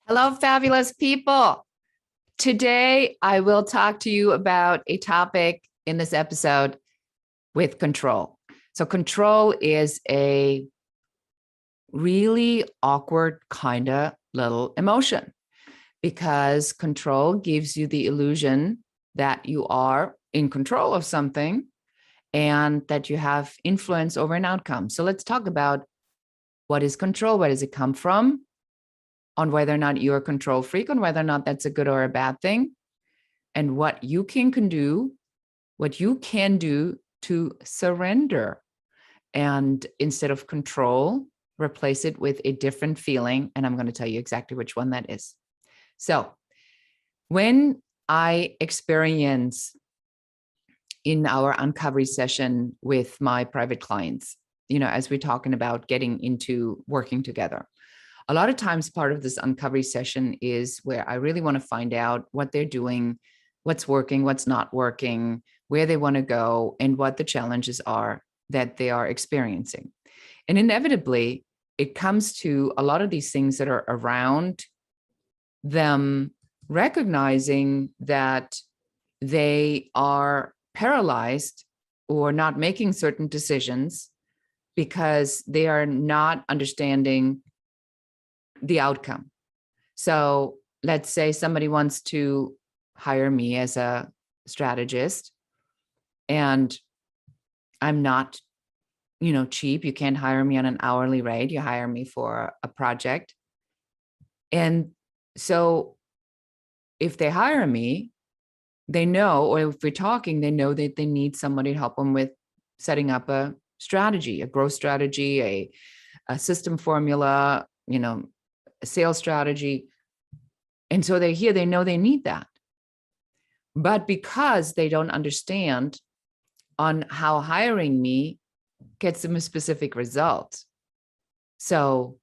Hello, fabulous people. Today, I will talk to you about a topic in this episode with control. So, control is a really awkward kind of little emotion because control gives you the illusion that you are in control of something and that you have influence over an outcome. So, let's talk about what is control? Where does it come from? On whether or not you're a control freak, on whether or not that's a good or a bad thing, and what you can do, to surrender. And instead of control, replace it with a different feeling. And I'm going to tell you exactly which one that is. So when I experience in our uncovery session with my private clients, as we're talking about getting into working together, a lot of times part of this uncovery session is where I really want to find out what they're doing, what's working, what's not working, where they want to go, and what the challenges are that they are experiencing. And inevitably, it comes to a lot of these things that are around them recognizing that they are paralyzed or not making certain decisions because they are not understanding the outcome. So let's say somebody wants to hire me as a strategist and I'm not, cheap. You can't hire me on an hourly rate. You hire me for a project. And so if they hire me, they know, or if we're talking, they know that they need somebody to help them with setting up a strategy, a growth strategy, a system formula, a sales strategy. And so they know they need that. But because they don't understand on how hiring me gets them a specific result. So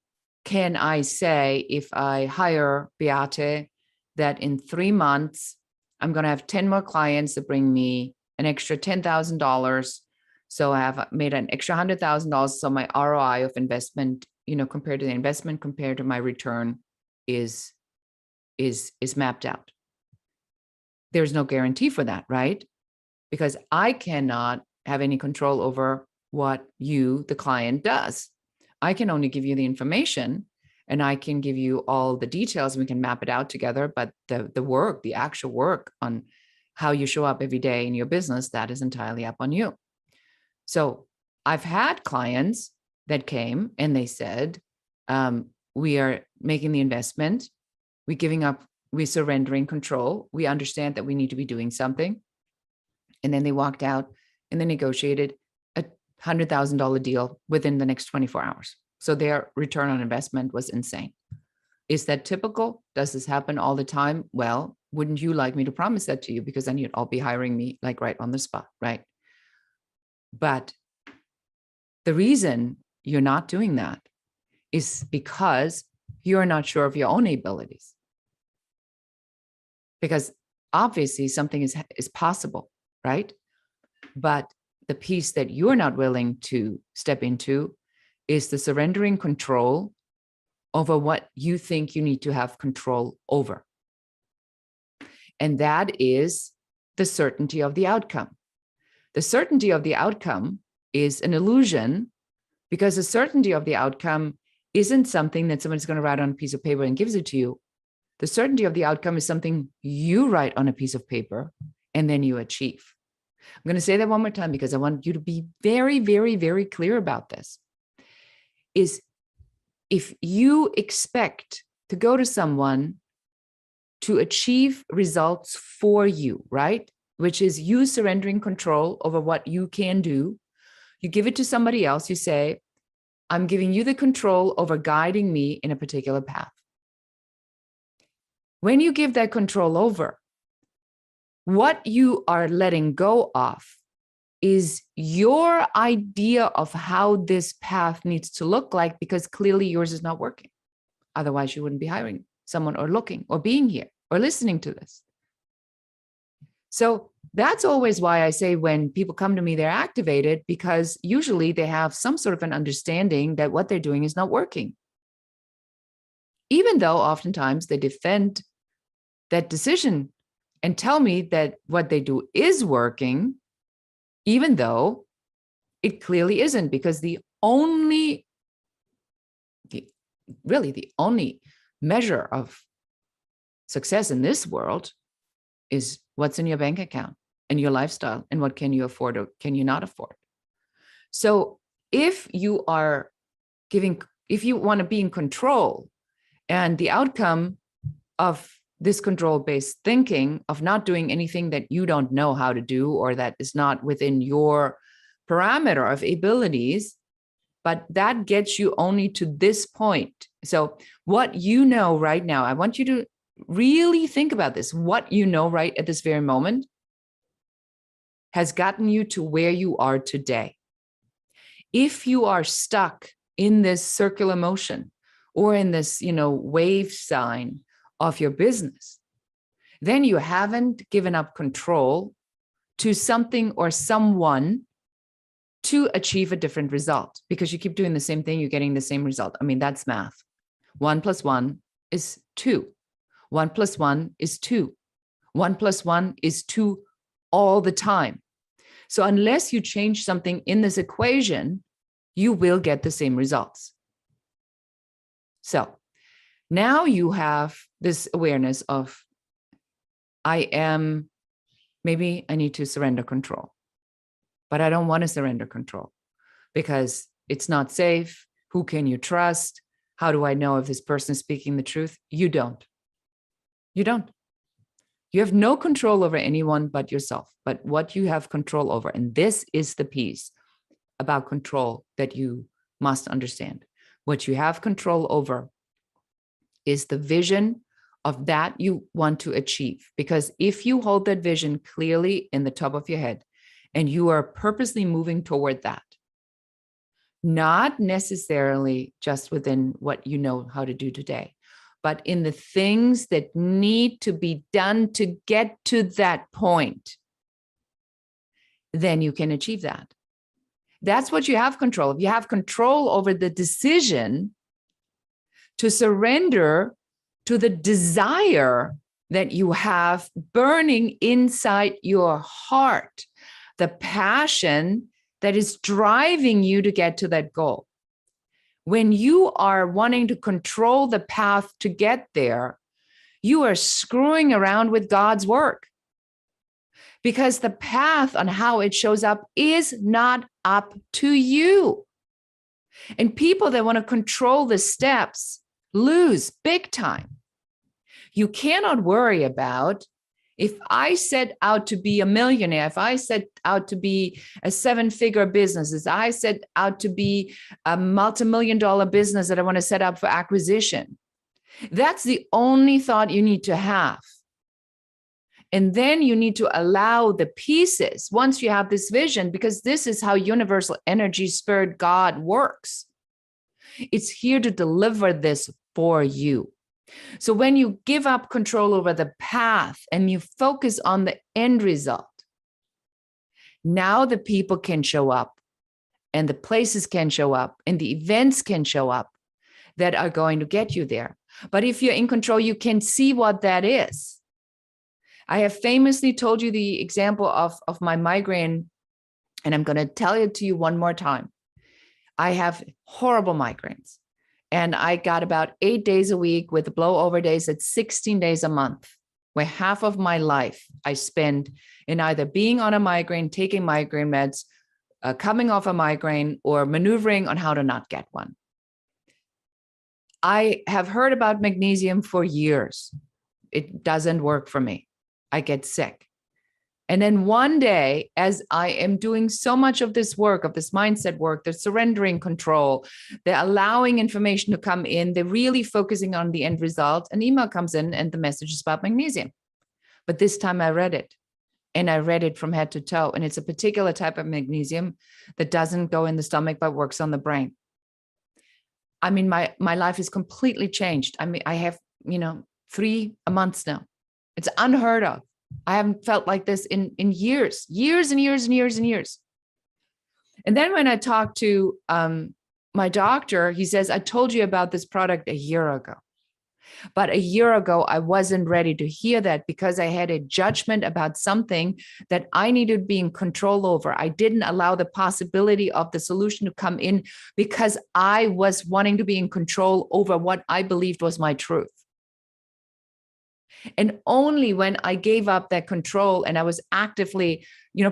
can I say, if I hire Beate, that in 3 months, I'm going to have 10 more clients that bring me an extra $10,000. So I have made an extra $100,000. So my ROI of investment, compared to the investment, compared to my return is mapped out. There's no guarantee for that, right? Because I cannot have any control over what you, the client, does. I can only give you the information and I can give you all the details and we can map it out together. But the actual work on how you show up every day in your business, that is entirely up on you. So I've had clients that came and they said, we are making the investment, we're surrendering control. We understand that we need to be doing something. And then they walked out and they negotiated a $100,000 deal within the next 24 hours. So their return on investment was insane. Is that typical? Does this happen all the time? Well, wouldn't you like me to promise that to you? Because then you'd all be hiring me like right on the spot, right? But the reason you're not doing that is because you're not sure of your own abilities. Because obviously something is possible, right? But the piece that you're not willing to step into is the surrendering control over what you think you need to have control over. And that is the certainty of the outcome. The certainty of the outcome is an illusion because the certainty of the outcome isn't something that someone's going to write on a piece of paper and gives it to you. The certainty of the outcome is something you write on a piece of paper and then you achieve. I'm going to say that one more time because I want you to be very, very, very clear about this. Is if you expect to go to someone to achieve results for you, right? Which is you surrendering control over what you can do. You give it to somebody else. You say, I'm giving you the control over guiding me in a particular path. When you give that control over, what you are letting go of is your idea of how this path needs to look like, because clearly yours is not working. Otherwise, you wouldn't be hiring someone or looking or being here or listening to this. So that's always why I say when people come to me, they're activated because usually they have some sort of an understanding that what they're doing is not working. even though oftentimes they defend that decision and tell me that what they do is working, even though it clearly isn't, because the only measure of success in this world is what's in your bank account and your lifestyle and what can you afford or can you not afford. So if you want to be in control, and the outcome of this control-based thinking of not doing anything that you don't know how to do or that is not within your parameter of abilities, but that gets you only to this point. So what you know right now, I want you to really think about this. What you know right at this very moment has gotten you to where you are today. If you are stuck in this circular motion or in this, wave sign of your business, then you haven't given up control to something or someone to achieve a different result, because you keep doing the same thing, you're getting the same result. I mean, that's math. 1 + 1 is 2. 1 + 1 is 2. 1 + 1 is 2 all the time. So unless you change something in this equation, you will get the same results. So now you have this awareness of, maybe I need to surrender control, but I don't want to surrender control because it's not safe. Who can you trust? How do I know if this person is speaking the truth? You don't. You don't. You have no control over anyone but yourself. But what you have control over, and this is the piece about control that you must understand. What you have control over is the vision of that you want to achieve. Because if you hold that vision clearly in the top of your head and you are purposely moving toward that, not necessarily just within what you know how to do today, but in the things that need to be done to get to that point, then you can achieve that. That's what you have control of. You have control over the decision to surrender to the desire that you have burning inside your heart, the passion that is driving you to get to that goal. When you are wanting to control the path to get there, you are screwing around with God's work, because the path on how it shows up is not up to you. And people that want to control the steps lose big time. You cannot worry about, if I set out to be a millionaire, if I set out to be a 7-figure business, if I set out to be a multi-million-dollar business that I want to set up for acquisition, that's the only thought you need to have. And then you need to allow the pieces, once you have this vision, because this is how universal energy, spirit, God works. It's here to deliver this for you. So when you give up control over the path and you focus on the end result, now the people can show up and the places can show up and the events can show up that are going to get you there. But if you're in control, you can see what that is. I have famously told you the example of my migraine, and I'm going to tell it to you one more time. I have horrible migraines, and I got about 8 days a week with blowover days at 16 days a month, where half of my life I spend in either being on a migraine, taking migraine meds, coming off a migraine, or maneuvering on how to not get one. I have heard about magnesium for years. It doesn't work for me. I get sick. And then one day, as I am doing so much of this work, of this mindset work, the surrendering control, the allowing information to come in, the really focusing on the end result, an email comes in and the message is about magnesium. But this time I read it, and I read it from head to toe. And it's a particular type of magnesium that doesn't go in the stomach, but works on the brain. I mean, my life is completely changed. I mean, I have, 3 a month now. It's unheard of. I haven't felt like this in years. And then when I talked to my doctor, he says, I told you about this product a year ago. But a year ago, I wasn't ready to hear that because I had a judgment about something that I needed to be in control over. I didn't allow the possibility of the solution to come in because I was wanting to be in control over what I believed was my truth. And only when I gave up that control and I was actively,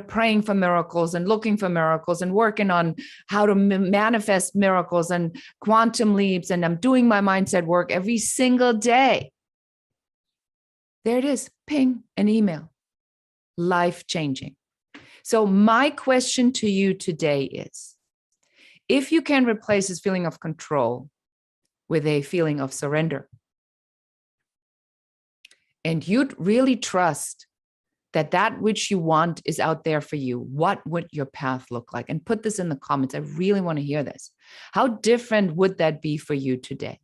praying for miracles and looking for miracles and working on how to manifest miracles and quantum leaps. And I'm doing my mindset work every single day. There it is. Ping, an email. Life changing. So my question to you today is, if you can replace this feeling of control with a feeling of surrender, and you'd really trust that which you want is out there for you, what would your path look like? And put this in the comments. I really want to hear this. How different would that be for you today?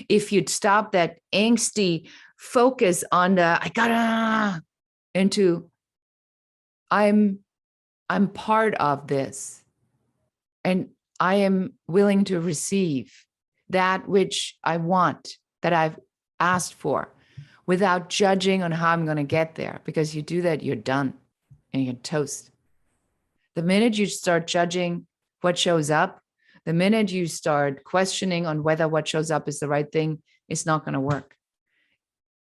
If you'd stop that angsty focus on the, I gotta, into, I'm part of this, and I am willing to receive that which I want, that I've asked for, without judging on how I'm going to get there. Because you do that, you're done and you're toast. The minute you start judging what shows up, the minute you start questioning on whether what shows up is the right thing, it's not going to work.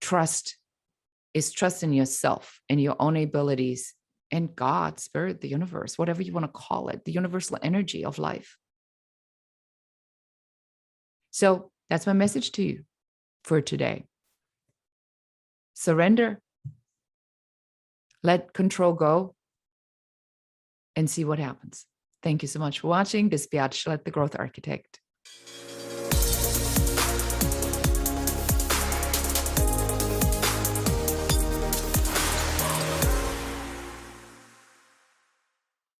Trust is trust in yourself and your own abilities and God, spirit, the universe, whatever you want to call it, the universal energy of life. So that's my message to you for today. Surrender. Let control go and see what happens. Thank you so much for watching. This is Beate Chelette, the Growth Architect.